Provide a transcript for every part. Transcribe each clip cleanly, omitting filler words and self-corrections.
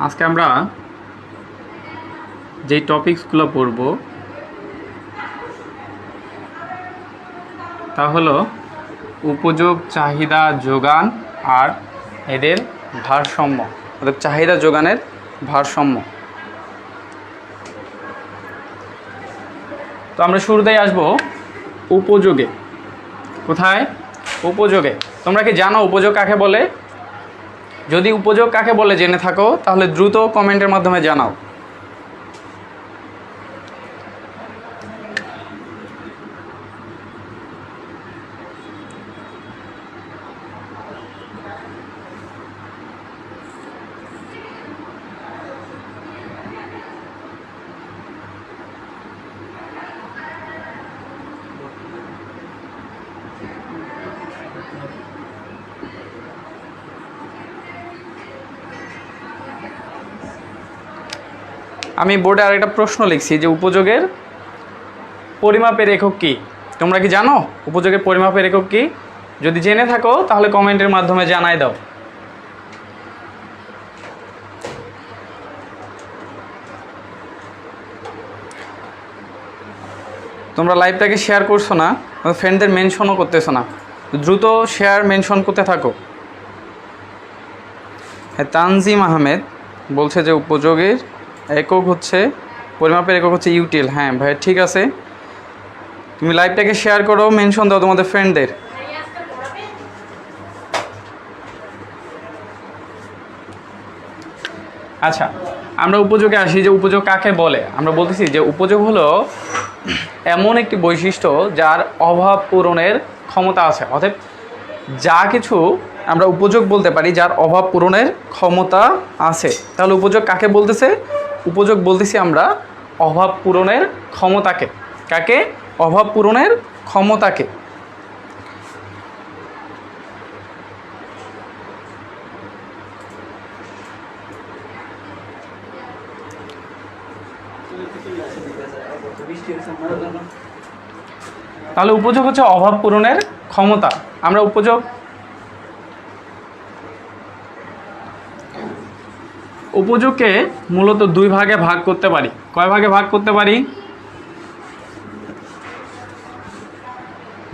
আজকে আমরা যেই টপিকসগুলো পড়ব তা হলো উপযোগ, চাহিদা, যোগান আর এদের ভারসাম্য, অর্থাৎ চাহিদা যোগানের ভারসাম্য। তো আমরা শুরুতেই আসব উপযোগে। কোথায়? উপযোগে। তোমরা কি জানো উপযোগ কাকে বলে? যদি উপযোগ কাকে বলে জেনে থাকো তাহলে দ্রুত কমেন্টের মাধ্যমে জানাও। আমি বোর্ডে আরেকটা প্রশ্ন লিখছি যে উপযোগের পরিমাপের একক কি? তোমরা কি জানো উপযোগের পরিমাপের একক কি? যদি জেনে থাকো তাহলে কমেন্টের মাধ্যমে জানাই দাও। তোমরা লাইভটাকে শেয়ার করছো না, ফ্রেন্ডদের মেনশনও করতেছো না, দ্রুত শেয়ার মেনশন করতে থাকো। হ্যাঁ, তানজিম আহমেদ বলছে যে উপযোগের একক হচ্ছে, পরিমাপের একক হচ্ছে ইউটিল। হ্যাঁ ভাই, ঠিক আছে, তুমি লাইভটাকে শেয়ার করো, মেনশন দাও তোমাদের ফ্রেন্ডদের। আচ্ছা, আমরা উপযোগে আসি যে উপযোগ কাকে বলে। আমরা বলতেছি যে উপযোগ হলো এমন একটি বৈশিষ্ট্য যার অভাব পূরণের ক্ষমতা আছে। অর্থাৎ যা কিছু আমরা উপযোগ বলতে পারি যার অভাব পূরণের ক্ষমতা আছে, তাহলে উপযোগ কাকে বলতেছে? উপযোগ বলতেছি আমরা অভাব পূরণের ক্ষমতাকে। কাকে? অভাব পূরণের ক্ষমতাকে। তাহলে উপযোগ হচ্ছে অভাব পূরণের ক্ষমতা। আমরা উপযোগকে মূলত দুই ভাগে ভাগ করতে পারি। কয় ভাগে ভাগ করতে পারি?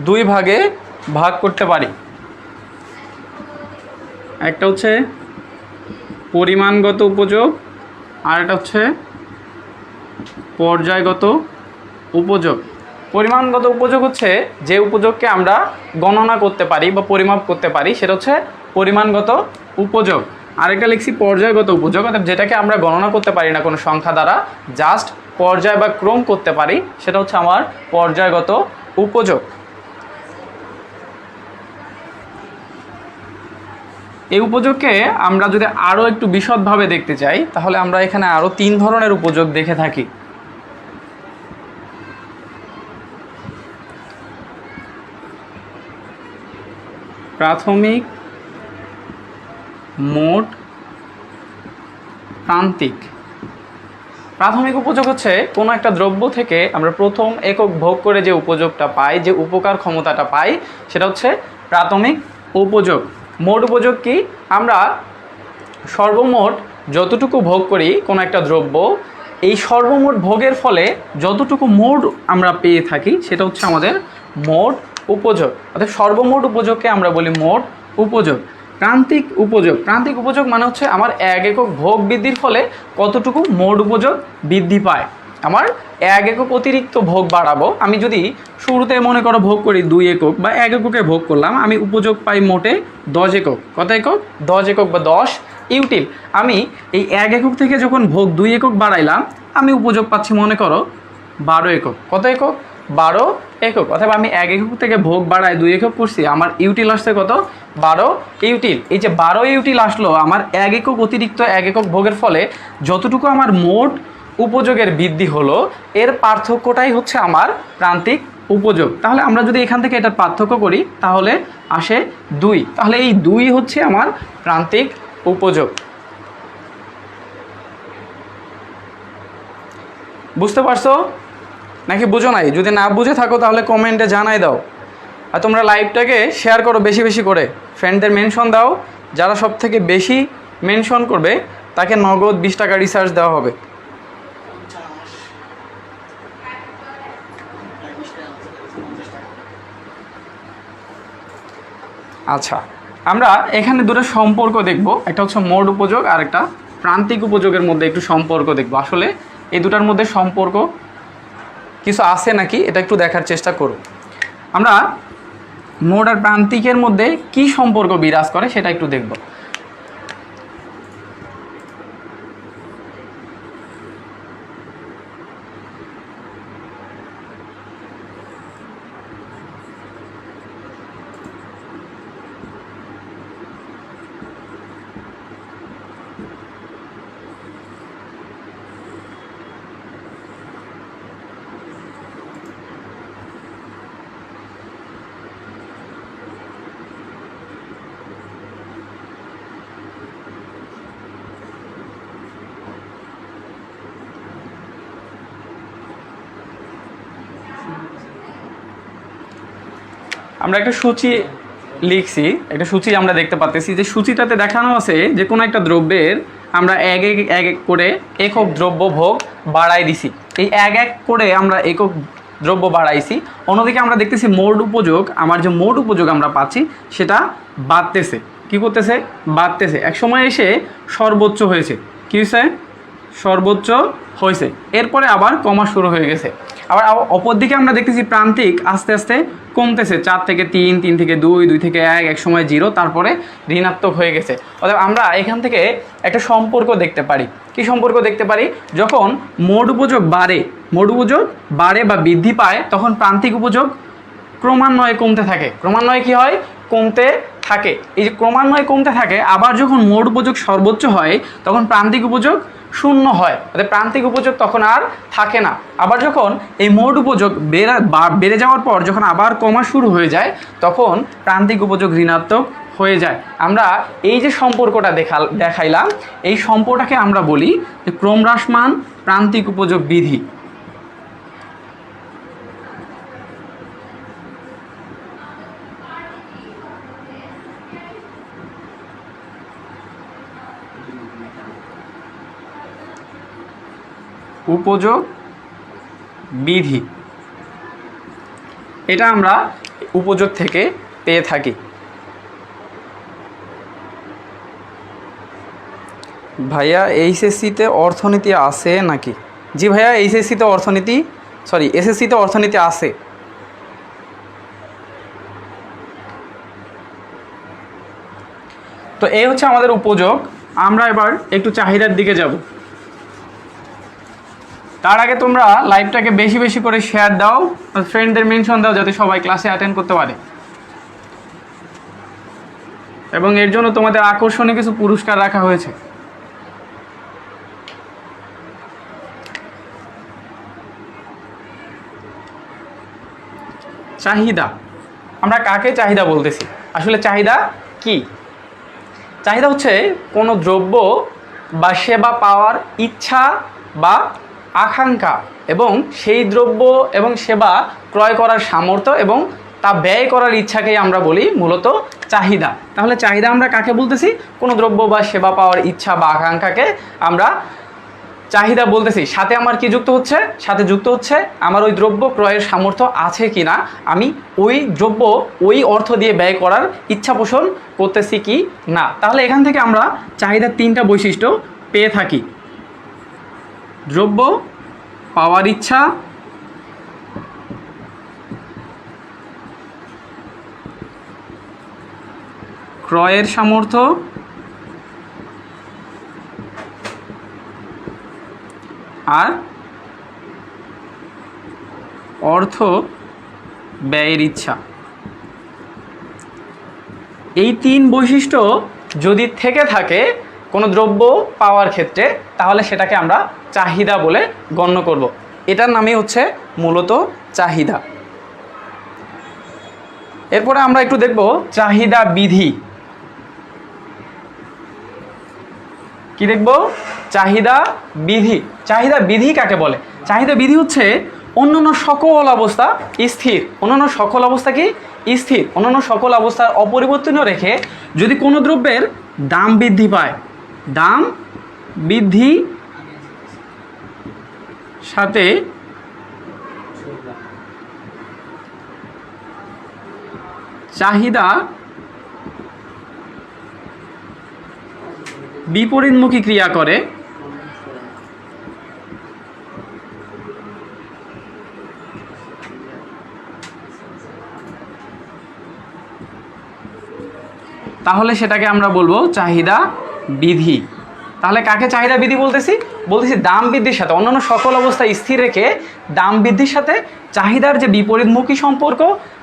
দুই ভাগে ভাগ করতে পারি। একটা হচ্ছে পরিমাণগত উপযোগ আর একটা হচ্ছে পর্যায়গত উপযোগ। পরিমাণগত উপযোগ হচ্ছে যে উপযোগকে আমরা গণনা করতে পারি বা পরিমাপ করতে পারি, সেটা হচ্ছে পরিমাণগত উপযোগ। আরেকটা লিখছি পর্যায়গত উপযোগ, অর্থাৎ যেটাকে আমরা গণনা করতে পারি না কোনো সংখ্যা দ্বারা, জাস্ট পর্যায় বা ক্রম করতে পারি, সেটা হচ্ছে আমার পর্যায়গত উপযোগ। এই উপযোগকে আমরা যদি আরও একটু বিশদভাবে দেখতে চাই তাহলে আমরা এখানে আরও 3 ধরনের উপযোগ দেখে থাকি। প্রাথমিক, মোট, প্রান্তিক। প্রাথমিক উপযোগ হচ্ছে কোনো একটা দ্রব্য থেকে আমরা প্রথম একক ভোগ করে যে উপযোগটা পাই, যে উপকার ক্ষমতাটা পাই, সেটা হচ্ছে প্রাথমিক উপযোগ। মোট উপযোগ কি? আমরা সর্বমোট যতটুকু ভোগ করি কোনো একটা দ্রব্য, এই সর্বমোট ভোগের ফলে যতটুকু মোট আমরা পেয়ে থাকি সেটা হচ্ছে আমাদের মোট উপযোগ। অর্থাৎ সর্বমোট উপযোগকে আমরা বলি মোট উপযোগ। প্রান্তিক উপযোগ। প্রান্তিক উপযোগ মানে হচ্ছে আমার এক একক ভোগ বৃদ্ধির ফলে কতটুকু মোট উপযোগ বৃদ্ধি পায়। আমার এক একক অতিরিক্ত ভোগ বাড়াবো, আমি যদি শুরুতে মনে করো ভোগ করি 2 একক বা 1 এককে ভোগ করলাম, আমি উপযোগ পাই মোটে 10 একক। কত একক? 10 একক বা 10 ইউটিল। আমি এই 1 একক থেকে যখন ভোগ 2 একক বাড়াইলাম, আমি উপযোগ পাচ্ছি মনে করো 12 একক। কত একক? 12 একক। অথবা আমি 1 একক থেকে ভোগ বাড়ায় 2 একক করছি, আমার ইউটিল আসছে কত? 12 ইউটিল। এই যে 12 ইউটিল আসলো আমার 1 একক অতিরিক্ত 1 একক ভোগের ফলে যতটুকু আমার মোট উপযোগের বৃদ্ধি হলো, এর পার্থক্যটাই হচ্ছে আমার প্রান্তিক উপযোগ। তাহলে আমরা যদি এখান থেকে এটার পার্থক্য করি তাহলে আসে 2। তাহলে এই 2 হচ্ছে আমার প্রান্তিক উপযোগ। বুঝতে পারছো নাকি বুঝো নাই? যদি না বুঝে থাকো তাহলে কমেন্টে জানাই দাও। আর তোমরা লাইভটাকে শেয়ার করো বেশি বেশি করে, ফ্রেন্ডদের মেনশন দাও। যারা সব থেকে বেশি মেনশন করবে তাকে নগদ 20 টাকা রিচার্জ দেওয়া হবে। আচ্ছা, আমরা এখানে দুটো সম্পর্ক দেখব, একটা হচ্ছে মোট উপযোগ আর একটা প্রান্তিক উপযোগের মধ্যে একটু সম্পর্ক দেখব। আসলে এই দুটার মধ্যে সম্পর্ক কিছু আছে নাকি এটা একটু দেখার চেষ্টা করব। আমরা মোট আর প্রান্তিকের মধ্যে কি সম্পর্ক বিরাজ করে সেটা একটু দেখব। আমরা একটা সূচি লিখছি, একটা সূচি আমরা দেখতে পাচ্ছি যে সূচিটাতে দেখানো আছে যে কোনো একটা দ্রব্যের আমরা এক এক করে একক দ্রব্য ভোগ বাড়াই দিছি। এই এক এক করে আমরা একক দ্রব্য বাড়াইছি, অন্যদিকে আমরা দেখতেছি মোট উপযোগ, আমার যে মোট উপযোগ আমরা পাচ্ছি সেটা বাড়তেছে। কি করতেছে? বাড়তেছে। এক সময় এসে সর্বোচ্চ হয়েছে। কী হয়েছে? সর্বোচ্চ হয়েছে, এরপরে আবার কমা শুরু হয়ে গেছে। আবার অপরদিকে আমরা দেখতেছি প্রান্তিক আস্তে আস্তে কমতেছে, 4 থেকে 3, 3 থেকে 2, 2 থেকে 1, এক সময় 0, তারপরে ঋণাত্মক হয়ে গেছে। অর্থাৎ আমরা এখান থেকে একটা সম্পর্ক দেখতে পারি। কি সম্পর্ক দেখতে পারি? যখন মোট উপযোগ বাড়ে, মোট উপযোগ বাড়ে বা বৃদ্ধি পায়, তখন প্রান্তিক উপযোগ ক্রমান্বয়ে কমতে থাকে। ক্রমান্বয়ে কি হয়? কমতে থাকে। এই যে ক্রমান্বয়ে কমতে থাকে, আবার যখন মোট উপযোগ সর্বোচ্চ হয় তখন প্রান্তিক উপযোগ শূন্য হয়, অর্থাৎ প্রান্তিক উপযোগ তখন আর থাকে না। আবার যখন এই মোট উপযোগ বেড়ে যাওয়ার পর যখন আবার কমা শুরু হয়ে যায় তখন প্রান্তিক উপযোগ ঋণাত্মক হয়ে যায়। আমরা এই যে সম্পর্কটা দেখাইলাম, এই সম্পর্কটাকে আমরা বলি যে ক্রমহ্রাসমান প্রান্তিক উপযোগ বিধি। উপযোগ বিধি, এটা আমরা উপযোগ থেকে পেয়ে থাকি। ভাইয়া এইচএসসিতে অর্থনীতি আছে নাকি? জি ভাইয়া, এইচএসসিতে অর্থনীতি, এসএসসিতে অর্থনীতি আছে। তো এই হচ্ছে আমাদের উপযোগ। আমরা এবার একটু চাহিদার দিকে যাব। তার আগে তোমরা লাইভটাকে বেশি বেশি করে শেয়ার দাও, ফ্রেন্ডদের মেনশন দাও যাতে সবাই ক্লাসে অ্যাটেন্ড করতে পারে, এবং এর জন্য তোমাদের আকর্ষণীয় কিছু পুরস্কার রাখা হয়েছে। চাহিদা, আমরা কাকে চাহিদা বলতেছি? আসলে চাহিদা কি? চাহিদা হচ্ছে কোনো দ্রব্য বা সেবা পাওয়ার ইচ্ছা বা আকাঙ্ক্ষা, এবং সেই দ্রব্য এবং সেবা ক্রয় করার সামর্থ্য এবং তা ব্যয় করার ইচ্ছাকেই আমরা বলি মূলত চাহিদা। তাহলে চাহিদা আমরা কাকে বলতেছি? কোনো দ্রব্য বা সেবা পাওয়ার ইচ্ছা বা আকাঙ্ক্ষাকে আমরা চাহিদা বলতেছি। সাথে আমার কি যুক্ত হচ্ছে? সাথে যুক্ত হচ্ছে আমার ওই দ্রব্য ক্রয়ের সামর্থ্য আছে কি না, আমি ওই দ্রব্য ওই অর্থ দিয়ে ব্যয় করার ইচ্ছা পোষণ করতেছি কি না। তাহলে এখান থেকে আমরা চাহিদার 3টা বৈশিষ্ট্য পেয়ে থাকি: দ্রব্য পাওয়ার ইচ্ছা, ক্রয়ের সামর্থ্য, আর অর্থ ব্যয়ের ইচ্ছা। এই 3 বৈশিষ্ট্য যদি থেকে থাকে কোনো দ্রব্য পাওয়ার ক্ষেত্রে, তাহলে সেটাকে আমরা চাহিদা বলে গণ্য করব। এটার নামই হচ্ছে মূলত চাহিদা। এরপরে আমরা একটু দেখব চাহিদা বিধি। কি দেখব? চাহিদা বিধি। চাহিদা বিধি কাকে বলে? চাহিদা বিধি হচ্ছে অন্যান্য সকল অবস্থা স্থির। অন্যান্য সকল অবস্থা কি? স্থির। অন্যান্য সকল অবস্থার অপরিবর্তনীয় রেখে যদি কোনো দ্রব্যের দাম বৃদ্ধি পায়, দাম বৃদ্ধি সাথে চাহিদা বিপরীতমুখী ক্রিয়া করে, তাহলে সেটাকে আমরা বলবো চাহিদা বিধি। তাহলে কাকে চাহিদা বিধি বলতেছি? বলতেছি দাম বৃদ্ধির সাথে, অন্যান্য সকল অবস্থায় স্থির রেখে দাম বৃদ্ধির সাথে চাহিদার যে বিপরীতমুখী সম্পর্ক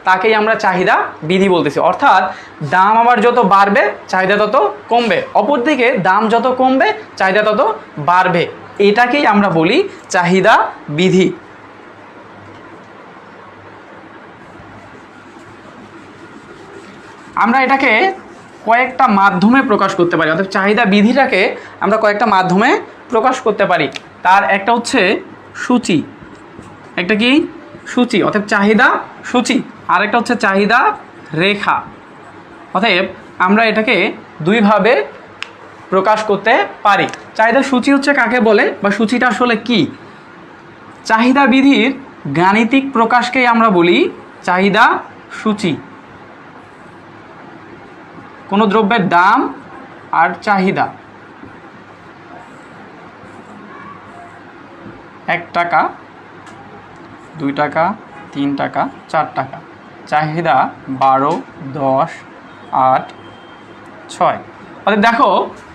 তাকেই আমরা চাহিদা বিধি বলতেছি। অর্থাৎ দাম আবার যত বাড়বে চাহিদা তত কমবে, অপরদিকে দাম যত কমবে চাহিদা তত বাড়বে, এটাকেই আমরা বলি চাহিদা বিধি। আমরা এটাকে কয়েকটা মাধ্যমে প্রকাশ করতে পারি, অর্থাৎ চাহিদা বিধিটাকে আমরা কয়েকটা মাধ্যমে প্রকাশ করতে পারি। তার একটা হচ্ছে সূচি, একটা কি সূচি, অর্থাৎ চাহিদা সূচি, আর একটা হচ্ছে চাহিদা রেখা। অতএব আমরা এটাকে দুইভাবে প্রকাশ করতে পারি। চাহিদা সূচি হচ্ছে কাকে বলে বা সূচিটা আসলে কি? চাহিদা বিধির গাণিতিক প্রকাশকেই আমরা বলি চাহিদা সূচি। কোনো দ্রব্যের দাম আর চাহিদা, 1 টাকা, 2 টাকা, 3 টাকা, 4 টাকা, চাহিদা 12, 10, 8, 6। অর্থাৎ দেখো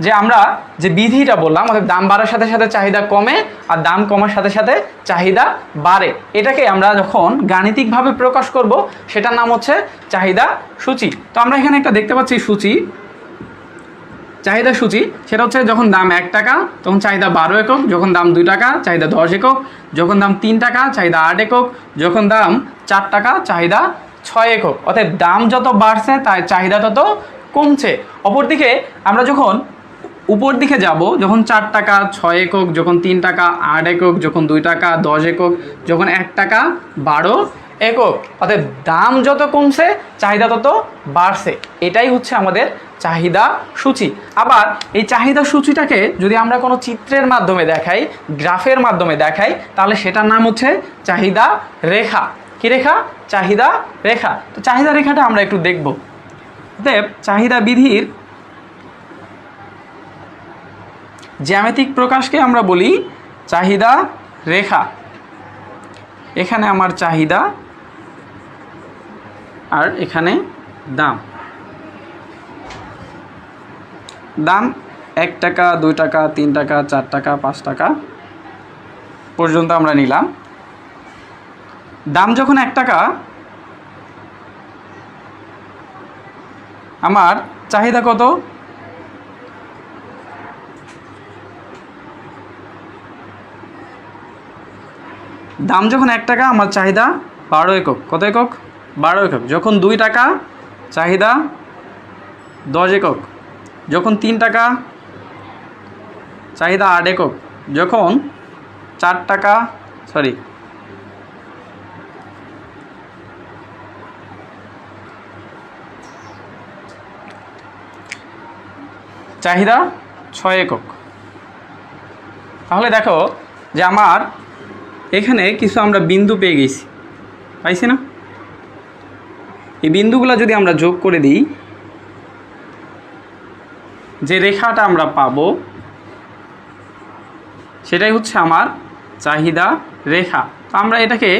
যে আমরা যে বিধিটা বললাম, অর্থাৎ দাম বাড়ার সাথে সাথে চাহিদা কমে আর দাম কমার সাথে সাথে চাহিদা বাড়ে, এটাকে আমরা যখন গাণিতিকভাবে প্রকাশ করব সেটার নাম হচ্ছে চাহিদা সূচি। তো আমরা এখানে একটা দেখতে পাচ্ছি সূচি, চাহিদা সূচি। সেটা হচ্ছে যখন দাম 1 টাকা তখন চাহিদা 12 একক, যখন দাম 2 টাকা চাহিদা 10 একক, যখন দাম 3 টাকা চাহিদা 8 একক, যখন দাম 4 টাকা চাহিদা 6 একক। অর্থাৎ দাম যত বাড়ছে তাই চাহিদা তত কমছে। অপরদিকে আমরা যখন উপর দিকে যাব, যখন 4 টাকা 6 একক, যখন 3 টাকা 8 একক, যখন 2 টাকা 10 একক, যখন 1 টাকা 12 একক, অর্থাৎ দাম যত কমছে চাহিদা তত বাড়ছে, এটাই হচ্ছে আমাদের চাহিদা সূচি। আবার এই চাহিদা সূচিটাকে যদি আমরা কোনো চিত্রের মাধ্যমে দেখাই, গ্রাফের মাধ্যমে দেখাই, তাহলে সেটার নাম হচ্ছে চাহিদা রেখা। কি রেখা? চাহিদা রেখা। তো চাহিদা রেখাটা আমরা একটু দেখব। অতএব চাহিদা বিধির জ্যামিতিক প্রকাশকে আমরা বলি চাহিদা রেখা। এখানে আমার চাহিদা আর এখানে দাম। দাম 1 টাকা, 2 টাকা, 3 টাকা, 4 টাকা, 5 টাকা পর্যন্ত আমরা নিলাম। দাম যখন 1 টাকা, আমার চাহিদা কত? দাম যখন 1 টাকা, আমার চাহিদা 12 একক। কত একক? 12 একক। যখন 2 টাকা চাহিদা 10 একক, যখন 3 টাকা চাহিদা 8 একক, যখন 4 টাকা চাহিদা 6 একক। তাহলে দেখো যে আমার এখানে কিছু আমরা বিন্দু পেয়ে গেছি, পাইছি না? এই বিন্দুগুলো যদি আমরা যোগ করে দিই, যে রেখাটা আমরা পাবো সেটাই হচ্ছে আমার চাহিদা রেখা। তো আমরা এটাকে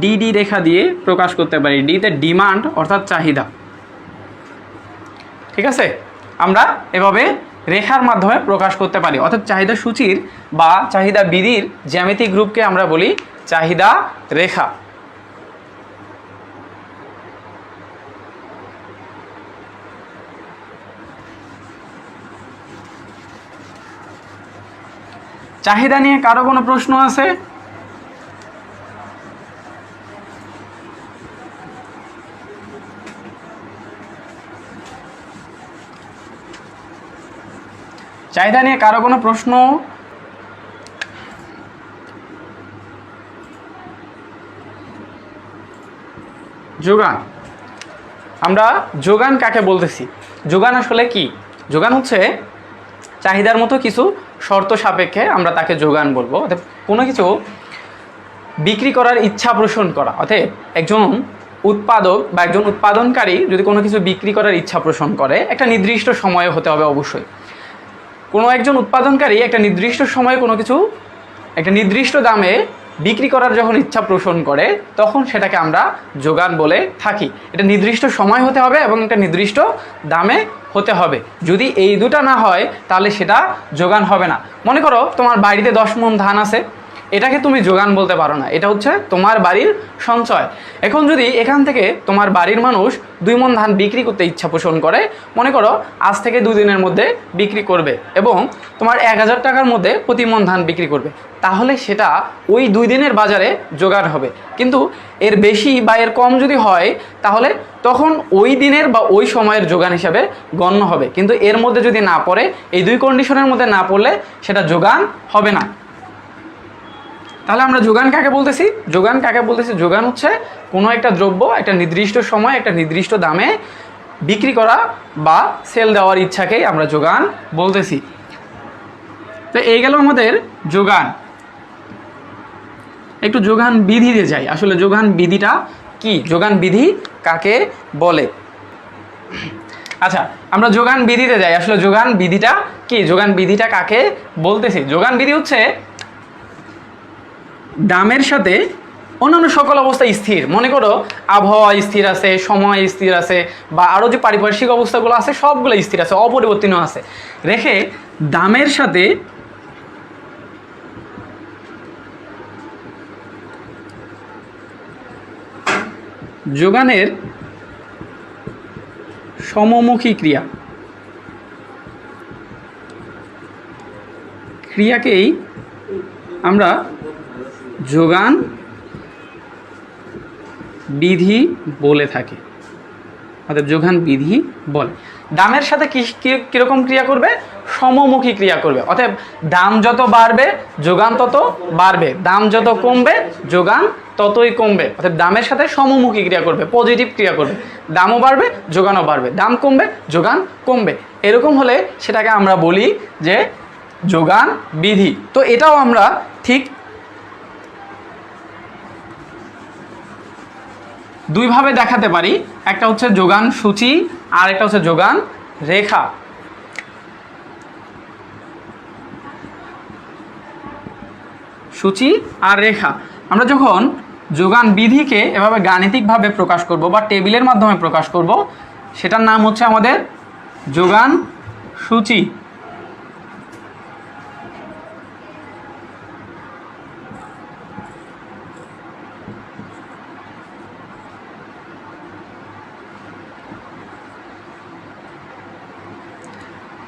ডিডি রেখা দিয়ে প্রকাশ করতে পারি। ডিতে ডিমান্ড অর্থাৎ চাহিদা। ঠিক আছে, আমরা এভাবে রেখার মাধ্যমে প্রকাশ করতে পারি। অর্থাৎ চাহিদা সূচির বা চাহিদা বিধির জ্যামিতিক গ্রুপকে আমরা বলি চাহিদা রেখা। চাহিদা নিয়ে কারো কোনো প্রশ্ন আছে? চাহিদা নিয়ে কারো কোনো প্রশ্ন? যোগান, আমরা যোগান কাকে বলতেছি? যোগান আসলে কি? যোগান হচ্ছে চাহিদার মতো কিছু শর্ত সাপেক্ষে আমরা তাকে যোগান বলবো। অর্থাৎ কোনো কিছু বিক্রি করার ইচ্ছা পোষণ করা, অর্থাৎ একজন উৎপাদক বা একজন উৎপাদনকারী যদি কোনো কিছু বিক্রি করার ইচ্ছা পোষণ করে, একটা নির্দিষ্ট সময়ে হতে হবে অবশ্যই। কোনো একজন উৎপাদনকারী একটা নির্দিষ্ট সময়ে কোনো কিছু একটা নির্দিষ্ট দামে বিক্রি করার যখন ইচ্ছা পোষণ করে, তখন সেটাকে আমরা যোগান বলে থাকি। এটা নির্দিষ্ট সময় হতে হবে এবং একটা নির্দিষ্ট দামে হতে হবে। যদি এই দুটা না হয় তাহলে সেটা যোগান হবে না। মনে করো তোমার বাড়িতে 10 মণ ধান আছে, এটাকে তুমি যোগান বলতে পারো না, এটা হচ্ছে তোমার বাড়ির সঞ্চয়। এখন যদি এখান থেকে তোমার বাড়ির মানুষ 2 মণ ধান বিক্রি করতে ইচ্ছা পোষণ করে, মনে করো আজ থেকে 2 দিনের মধ্যে বিক্রি করবে এবং তোমার 1000 টাকার মধ্যে প্রতি মণ ধান বিক্রি করবে, তাহলে সেটা ওই 2 দিনের বাজারে যোগান হবে। কিন্তু এর বেশি বা এর কম যদি হয় তাহলে তখন ওই দিনের বা ওই সময়ের যোগান হিসাবে গণ্য হবে। কিন্তু এর মধ্যে যদি না পড়ে, এই 2 কন্ডিশনের মধ্যে না পড়লে সেটা যোগান হবে না। তাহলে আমরা যোগান কাকে বলতেছি? যোগান কাকে বলতেছি? যোগান হচ্ছে কোনো একটা দ্রব্য একটা নির্দিষ্ট সময় একটা নির্দিষ্ট দামে বিক্রি করা বা সেল দেওয়ার ইচ্ছাকেই আমরা যোগান বলতেছি। তো এই গেল আমাদের যোগান। একটু যোগান বিধিতে যাই। আসলে যোগান বিধিটা কি, যোগান বিধি কাকে বলে? আচ্ছা, আমরা যোগান বিধিতে যাই। আসলে যোগান বিধিটা কি, যোগান বিধিটা কাকে বলতেছি? যোগান বিধি হচ্ছে দামের সাথে অন্যান্য সকল অবস্থা স্থির। মনে করো আবহাওয়া স্থির আছে, সময় স্থির আছে, বা আরও যে পারিপার্শ্বিক অবস্থাগুলো আছে সবগুলো স্থির আছে, অপরিবর্তনীয় আছে, রেখে দামের সাথে যোগানের সমমুখী ক্রিয়াকেই আমরা যোগান বিধি বলে থাকি। অর্থাৎ যোগান বিধি বলে। দামের সাথে কীরকম ক্রিয়া করবে? সমমুখী ক্রিয়া করবে। অর্থাৎ দাম যত বাড়বে যোগান তত বাড়বে, দাম যত কমবে যোগান ততই কমবে। অর্থাৎ দামের সাথে সমমুখী ক্রিয়া করবে, পজিটিভ ক্রিয়া করবে। দামও বাড়বে যোগানও বাড়বে, দাম কমবে যোগান কমবে। এরকম হলে সেটাকে আমরা বলি যে যোগান বিধি। তো এটাও আমরা ঠিক দুইভাবে দেখাতে পারি। একটা হচ্ছে যোগান সূচি আর একটা হচ্ছে যোগান রেখা। সূচি আর রেখা। আমরা যখন যোগান বিধিকে এভাবে গাণিতিকভাবে প্রকাশ করব বা টেবিলের মাধ্যমে প্রকাশ করব, সেটার নাম হচ্ছে আমাদের যোগান সূচি।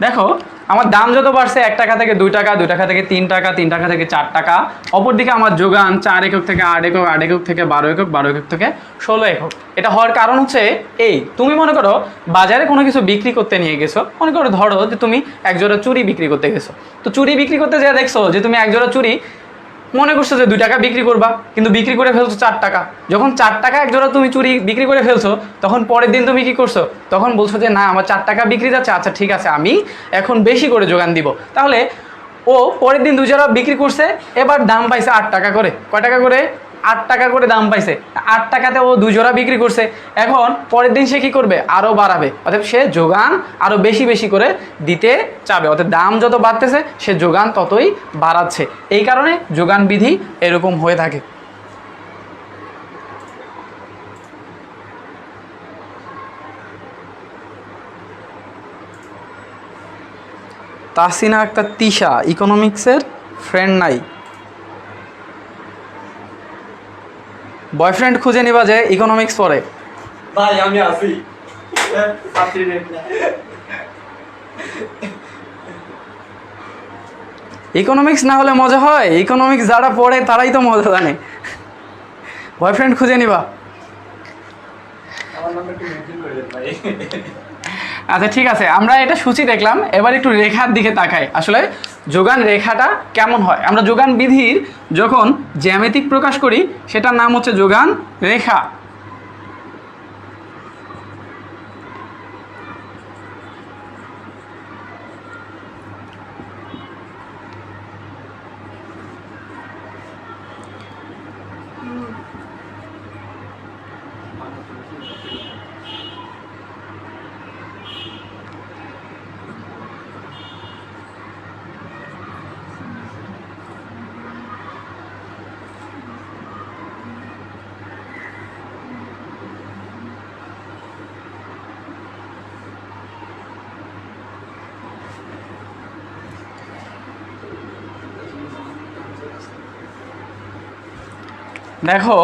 দেখো আমার দাম যত বাড়ছে 1 টাকা থেকে 2 টাকা, 2 টাকা থেকে 3 টাকা, 3 টাকা থেকে 4 টাকা, অপরদিকে আমার যোগান 4 একক থেকে 8 একক, 8 একক থেকে 12 একক, 12 একক থেকে 16 একক। এটা হওয়ার কারণ হচ্ছে এই, তুমি মনে করো বাজারে কোনো কিছু বিক্রি করতে নিয়ে গেছো, মনে করো ধরো যে তুমি একজোড়া চুড়ি বিক্রি করতে গেছো। তো চুড়ি বিক্রি করতে যেয়ে দেখছো যে তুমি একজোড়া চুড়ি মনে করছো যে 2 টাকা বিক্রি করবা, কিন্তু বিক্রি করে ফেলছো 4 টাকা। যখন 4 টাকা একজোড়া তুমি চুড়ি বিক্রি করে ফেলছো, তখন পরের দিন তুমি কি করছো? তখন বলছো যে না, আমার 4 টাকা বিক্রি যাচ্ছে, আচ্ছা ঠিক আছে আমি এখন বেশি করে যোগান দিব। তাহলে ও পরের দিন 2 জোড়া বিক্রি করছে, এবার দাম পাইছে 8 টাকা করে। কয় টাকা করে? 8 টাকা করে দাম পাইছে। 8 টাকাতে ও 2 জোড়া বিক্রি করছে। এখন পরের দিন সে কী করবে? আরও বাড়াবে। অর্থাৎ সে যোগান আরও বেশি বেশি করে দিতে চাবে। অর্থাৎ দাম যত বাড়তেছে সে যোগান ততই বাড়াচ্ছে। এই কারণে যোগান বিধি এরকম হয়ে থাকে। তাসিনা আক্তার তিশা ইকোনমিক্সের ফ্রেন্ড নাই, বয়ফ্রেন্ড খুঁজে নিবা যে ইকোনমিক্স পড়ে। ভাই আমি আছি। ইকোনমিক্স না হলে মজা হয়? ইকোনমিক্স যারা পড়ে তারাই তো মজা জানে। বয়ফ্রেন্ড খুঁজে নিবা। আমার নামটা একটু মেনশন করে দেন ভাই। আচ্ছা ঠিক আছে, আমরা এটা সূচি দেখলাম, এবার একটু রেখার দিকে তাকাই। আসলে যোগান রেখাটা কেমন হয়? আমরা যোগান বিধির যখন জ্যামিতিক প্রকাশ করি সেটার নাম হচ্ছে যোগান রেখা। দেখো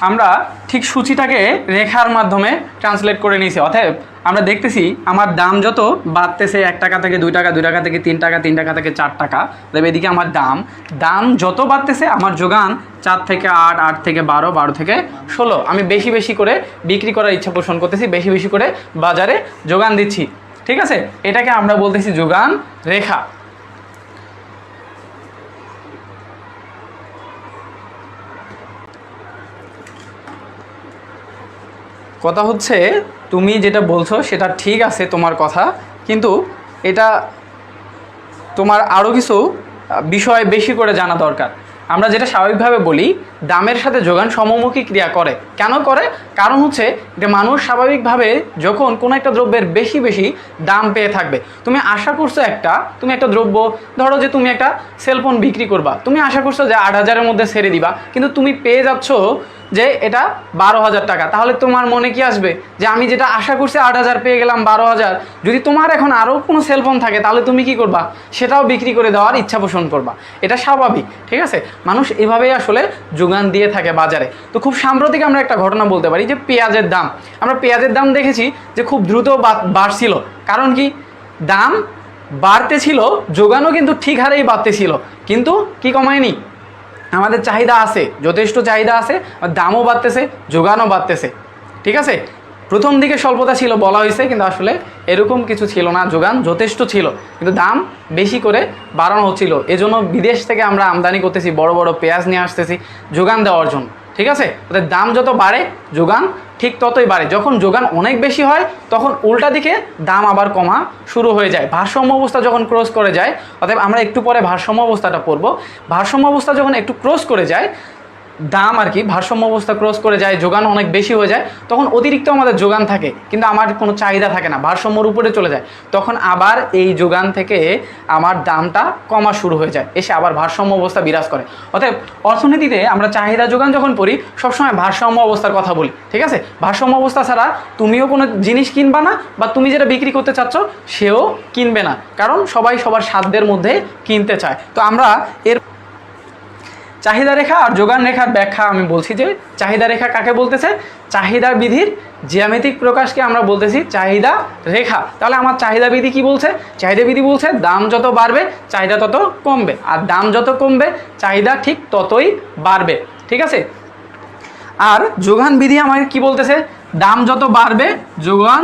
আমরা ঠিক সূচিটাকে রেখার মাধ্যমে ট্রান্সলেট করে নিয়েছি। অতএব আমরা দেখতেছি আমার দাম যত বাড়তেছে 1 টাকা থেকে 2 টাকা, 2 টাকা থেকে 3 টাকা, 3 টাকা থেকে 4 টাকা, তবে এদিকে আমার দাম যত বাড়তেছে আমার যোগান 4 থেকে 8, 8 থেকে 12, 12 থেকে 16। আমি বেশি বেশি করে বিক্রি করার ইচ্ছা পোষণ করতেছি, বেশি বেশি করে বাজারে যোগান দিচ্ছি। ঠিক আছে, এটাকে আমরা বলতেছি যোগান রেখা। কথা হচ্ছে তুমি যেটা বলছো সেটা ঠিক আছে তোমার কথা, কিন্তু এটা তোমার আরও কিছু বিষয় বেশি করে জানা দরকার। আমরা যেটা স্বাভাবিকভাবে বলি দামের সাথে যোগান সমমুখী ক্রিয়া করে। কেন করে? কারণ হচ্ছে যে মানুষ স্বাভাবিকভাবে যখন কোনো একটা দ্রব্যের বেশি বেশি দাম পেয়ে থাকবে, তুমি আশা করছো তুমি একটা দ্রব্য, ধরো যে তুমি একটা সেলফোন বিক্রি করবা, তুমি আশা করছো যে 8,000-এর মধ্যে ছেড়ে দিবা, কিন্তু তুমি পেয়ে যাচ্ছ যে এটা 12,000 টাকা। তাহলে তোমার মনে কি আসবে যে আমি যেটা আশা করছি 8,000 পেয়ে গেলাম 12,000। যদি তোমার এখন আরও কোনো সেলফোন থাকে তাহলে তুমি কি করবা? সেটাও বিক্রি করে দেওয়ার ইচ্ছা পোষণ করবা। এটা স্বাভাবিক। ঠিক আছে, মানুষ এভাবেই আসলে যোগান দিয়ে থাকে বাজারে। তো খুব সাম্প্রতিক আমরা একটা ঘটনা বলতে পারি যে পেঁয়াজের দাম, আমরা পেঁয়াজের দাম দেখেছি যে খুব দ্রুত বাড়ছিল। কারণ কি? দাম বাড়তেছিল, যোগানও কিন্তু ঠিক হারেই বাড়তেছিল, কিন্তু কি কমায়নি? আমাদের চাহিদা আছে, যথেষ্ট চাহিদা আছে, দামও বাড়তেছে, যোগানও বাড়তেছে। ঠিক আছে, প্রথম দিকে স্বল্পতা ছিল বলা হয়েছে, কিন্তু আসলে এরকম কিছু ছিল না, যোগান যথেষ্ট ছিল কিন্তু দাম বেশি করে বাড়ানো হচ্ছিল। এজন্য বিদেশ থেকে আমরা আমদানি করতেছি, বড় বড় পেঁয়াজ নিয়ে আসতেছি যোগান দেওয়ার জন্য। ঠিক আছে, ওদের দাম যত বাড়ে যোগান ঠিক ততই বাড়ে। যখন যোগান অনেক বেশি হয় তখন উল্টা দিকে দাম আবার কমা শুরু হয়ে যায়, ভারসাম্য অবস্থা যখন ক্রস করে যায়। অতএব আমরা একটু পরে ভারসাম্য অবস্থাটা পড়ব। ভারসাম্য অবস্থা যখন একটু ক্রস করে যায়, দাম আর কি ভারসাম্য অবস্থা ক্রস করে যায়, যোগান অনেক বেশি হয়ে যায়, তখন অতিরিক্ত আমাদের যোগান থাকে কিন্তু আমার কোনো চাহিদা থাকে না, ভারসাম্যর উপরে চলে যায়। তখন আবার এই যোগান থেকে আমার দামটা কমা শুরু হয়ে যায়, এসে আবার ভারসাম্য অবস্থা বিরাজ করে। অতএব অর্থনীতিতে আমরা চাহিদা যোগান যখন পড়ি সবসময় ভারসাম্য অবস্থার কথা বলি। ঠিক আছে, ভারসাম্য অবস্থা ছাড়া তুমিও কোনো জিনিস কিনবা না, বা তুমি যেটা বিক্রি করতে চাচ্ছ সেও কিনবে না, কারণ সবাই সবার সাধ্যের মধ্যে কিনতে চায়। তো আমরা এর চাহিদা রেখা আর যোগান রেখার ব্যাখ্যা আমি বলছি যে চাহিদা রেখা কাকে বলতেছে? চাহিদা বিধির জ্যামিতিক প্রকাশকে আমরা বলতেছি চাহিদা রেখা। তাহলে আমার চাহিদা বিধি কি বলছে? চাহিদা বিধি বলছে দাম যত বাড়বে চাহিদা তত কমবে, আর দাম যত কমবে চাহিদা ঠিক ততই বাড়বে। ঠিক আছে, আর যোগান বিধি আমার কি বলতেছে? দাম যত বাড়বে যোগান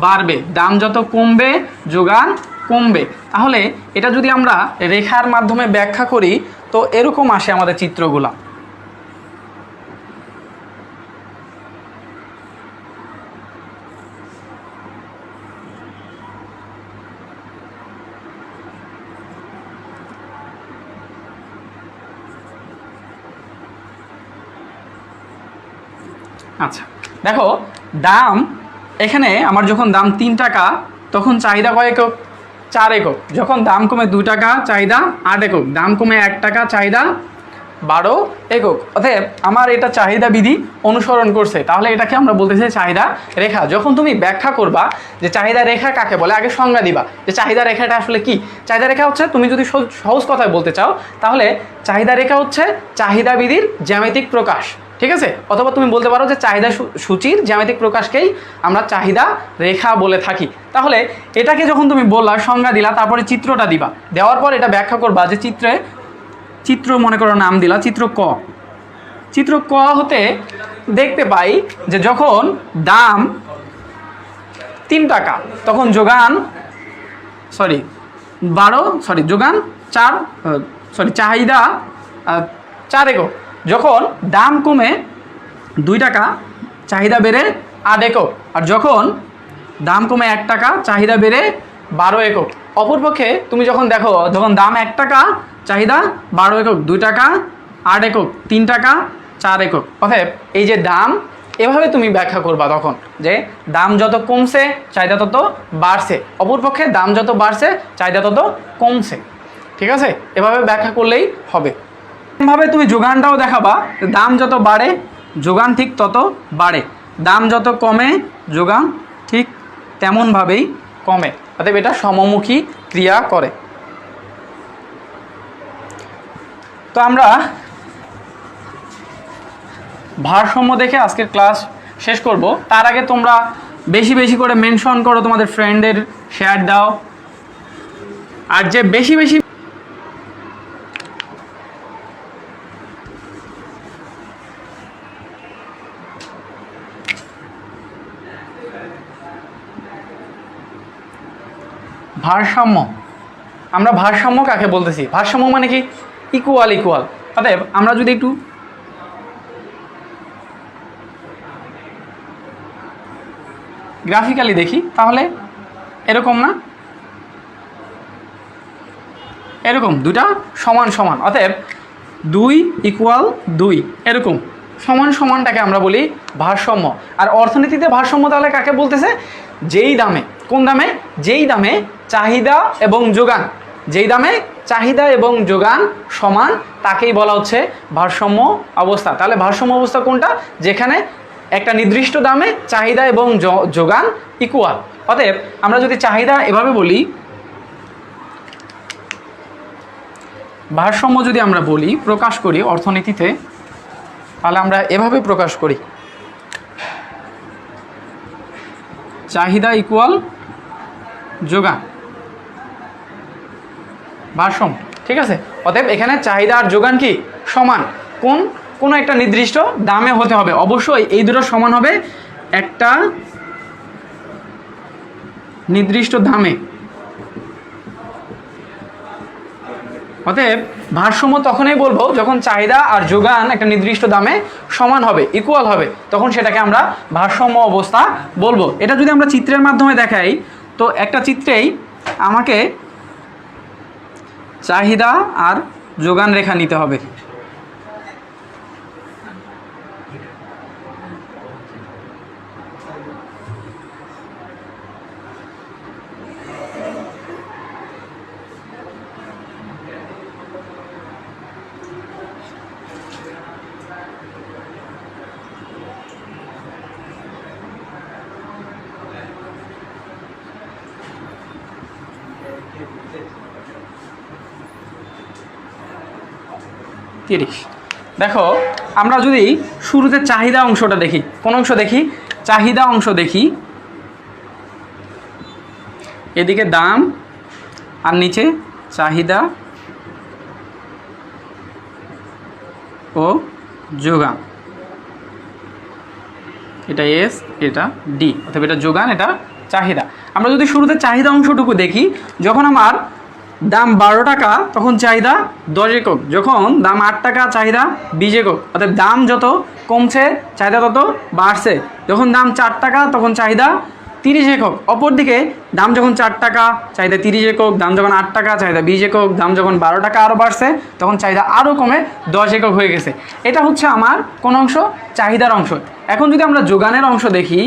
বাড়বে, দাম যত কমবে যোগান কমবে। তাহলে এটা যদি আমরা রেখার মাধ্যমে ব্যাখ্যা করি তো এরকম আসে আমাদের চিত্রগুলা। আচ্ছা দেখো, দাম এখানে আমার যখন দাম 3 টাকা তখন চাহিদা কয় একক? 4 একক। যখন দাম কমে 2 টাকা চাহিদা 8 একক, দাম কমে 1 টাকা চাহিদা 12 একক। অতএব আমার এটা চাহিদা বিধি অনুসরণ করছে, তাহলে এটাকে আমরা বলতেছি চাহিদা রেখা। যখন তুমি ব্যাখ্যা করবা যে চাহিদা রেখা কাকে বলে, আগে সংজ্ঞা দিবা যে চাহিদা রেখাটা আসলে কি। চাহিদা রেখা হচ্ছে, তুমি যদি সহজ কথায় বলতে চাও তাহলে চাহিদা রেখা হচ্ছে চাহিদা বিধির জ্যামিতিক প্রকাশ। ঠিক আছে, অথবা তুমি বলতে পারো যে চাহিদা সূচির জ্যামিতিক প্রকাশকেই আমরা চাহিদা রেখা বলে থাকি। তাহলে এটাকে যখন তুমি বললা, সংজ্ঞা দিলা, তারপরে চিত্রটা দিবা, দেওয়ার পর এটা ব্যাখ্যা করবা যে চিত্র মনে করো নাম দিলা চিত্র ক। চিত্র ক হতে দেখতে পাই যে যখন দাম 3 টাকা তখন যোগান যোগান চাহিদা 4 একক। যখন দাম কমে 2 টাকা চাহিদা বেড়ে 8 একক, আর যখন দাম কমে 1 টাকা চাহিদা বেড়ে 12 একক। অপরপক্ষে তুমি যখন দেখো, যখন দাম 1 টাকা চাহিদা 12 একক, 2 টাকা 8 একক, 3 টাকা 4 একক। অতএব এই যে দাম, এভাবে তুমি ব্যাখ্যা করবা তখন যে দাম যত কমছে চাহিদা তত বাড়ছে, অপরপক্ষে দাম যত বাড়ছে চাহিদা তত কমছে। ঠিক আছে, এভাবে ব্যাখ্যা করলেই হবে। এভাবে তুমি যোগানটাও দেখাবা, দাম যত বাড়ে যোগান ঠিক তত বাড়ে, দাম যত কমে যোগান ঠিক তেমনভাবেই কমে। অতএব এটা সমমুখী ক্রিয়া করে। তো আমরা ভারসাম্য দেখে আজকের ক্লাস শেষ করব। তার আগে তোমরা বেশি বেশি করে মেনশন করো, তোমাদের ফ্রেন্ডের শেয়ার দাও। আর যে বেশি বেশি ভারসাম্য, আমরা ভারসাম্য কাকে বলতেছি? ভারসাম্য মানে কি? Equal equal. অতএব আমরা যদি একটু গ্রাফিক্যালি দেখি তাহলে এরকম না, এরকম দুটা সমান সমান। অতএব 2 ইকুয়াল 2 এরকম সমান সমানটাকে আমরা বলি ভারসাম্য। আর অর্থনীতিতে ভারসাম্য তাহলে কাকে বলতেছে? যেই দামে, কোন দামে? যেই দামে চাহিদা এবং যোগান, যেই দামে চাহিদা এবং যোগান সমান তাকেই বলা হচ্ছে ভারসাম্য অবস্থা। তাহলে ভারসাম্য অবস্থা কোনটা? যেখানে একটা নির্দিষ্ট দামে চাহিদা এবং যোগান ইকুয়াল। অতএব আমরা যদি চাহিদা এভাবে বলি, ভারসাম্য যদি আমরা বলি প্রকাশ করি অর্থনীতিতে, তাহলে আমরা এভাবে প্রকাশ করি, চাহিদা ইকুয়াল যোগান, ভারসাম্য। ঠিক আছে? অতএব এখানে চাহিদা আর যোগান কি সমান, কোনো একটা নির্দিষ্ট দামে হতে হবে। অবশ্যই এই দুটো সমান হবে একটা নির্দিষ্ট দামে। অতএব ভারসাম্য তখনই বলবো যখন চাহিদা আর যোগান একটা নির্দিষ্ট দামে সমান হবে, ইকুয়াল হবে, তখন সেটাকে আমরা ভারসাম্য অবস্থা বলবো। এটা যদি আমরা চিত্রের মাধ্যমে দেখাই, তো একটা চিত্রেই আমাকে চাহিদা আর যোগান রেখা নিতে হবে। দেখো, আমরা যদি শুরুতে চাহিদা অংশটা দেখি, কোন অংশ দেখি? চাহিদা অংশ দেখি। এদিকে দাম আর নিচে চাহিদা ও যোগান, এটা এস, এটা ডি, অথবা এটা যোগান, এটা চাহিদা। আমরা যদি শুরুতে চাহিদা অংশটুকু দেখি, যখন আমার দাম 12 টাকা তখন চাহিদা 10 একক, যখন দাম 8 টাকা চাহিদা 20 একক। অর্থাৎ দাম যত কমছে চাহিদা তত বাড়ছে। যখন দাম 4 টাকা তখন চাহিদা 30 একক। অপরদিকে দাম যখন 4 টাকা চাহিদা 30 একক, দাম যখন 8 টাকা চাহিদা 20 একক, দাম যখন 12 টাকা আরও বাড়ছে তখন চাহিদা আরও কমে 10 একক হয়ে গেছে। এটা হচ্ছে আমার কোন অংশ? চাহিদার অংশ। এখন যদি আমরা যোগানের অংশ দেখি,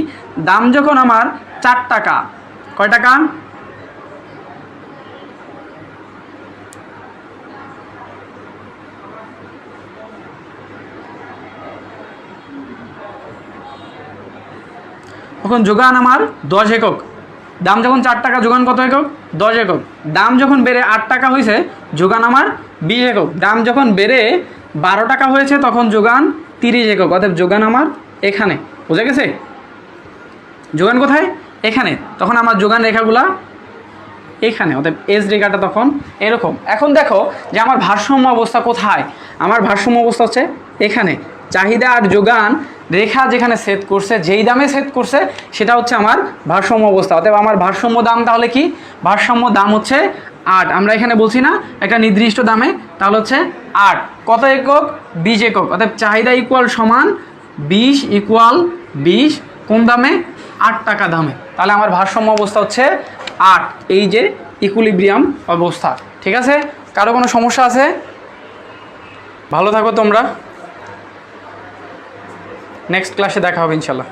দাম যখন আমার 4 টাকা, কয় টাকা? তখন যোগান আমার 10 একক। দাম যখন 4 টাকা, যোগান কত একক? 10 একক। দাম যখন বেড়ে 8 টাকা হয়েছে, যোগান আমার 20 একক। দাম যখন বেড়ে 12 টাকা হয়েছে তখন যোগান 30 একক। অর্থাৎ যোগান আমার এখানে, বোঝা গেছে? যোগান কোথায়? এখানে। তখন আমার যোগান রেখাগুলা এখানে, অর্থাৎ এস রেখাটা তখন এরকম। এখন দেখো যে আমার ভারসাম্য অবস্থা কোথায়? আমার ভারসাম্য অবস্থা হচ্ছে এখানে। চাহিদা আর যোগান রেখা যেখানে সেট করছে, যেই দামে সেট করছে সেটা হচ্ছে আমার ভারসাম্য অবস্থা। অতএব আমার ভারসাম্য দাম তাহলে কি? ভারসাম্য দাম হচ্ছে 8। আমরা এখানে বলছি না একটা নির্দিষ্ট দামে, তাহলে হচ্ছে 8। কত একক? 20 একক। অতএব চাহিদা ইকুয়াল সমান 20 ইকুয়াল 20 কোন দামে? 8 টাকা দামে। তাহলে আমার ভারসাম্য অবস্থা হচ্ছে 8। এই যে ইকুইলিব্রিয়াম অবস্থা। ঠিক আছে? কারো কোনো সমস্যা আছে? ভালো থাকো তোমরা। নেক্সট ক্লাসে দেখা হবে ইনশাল্লাহ।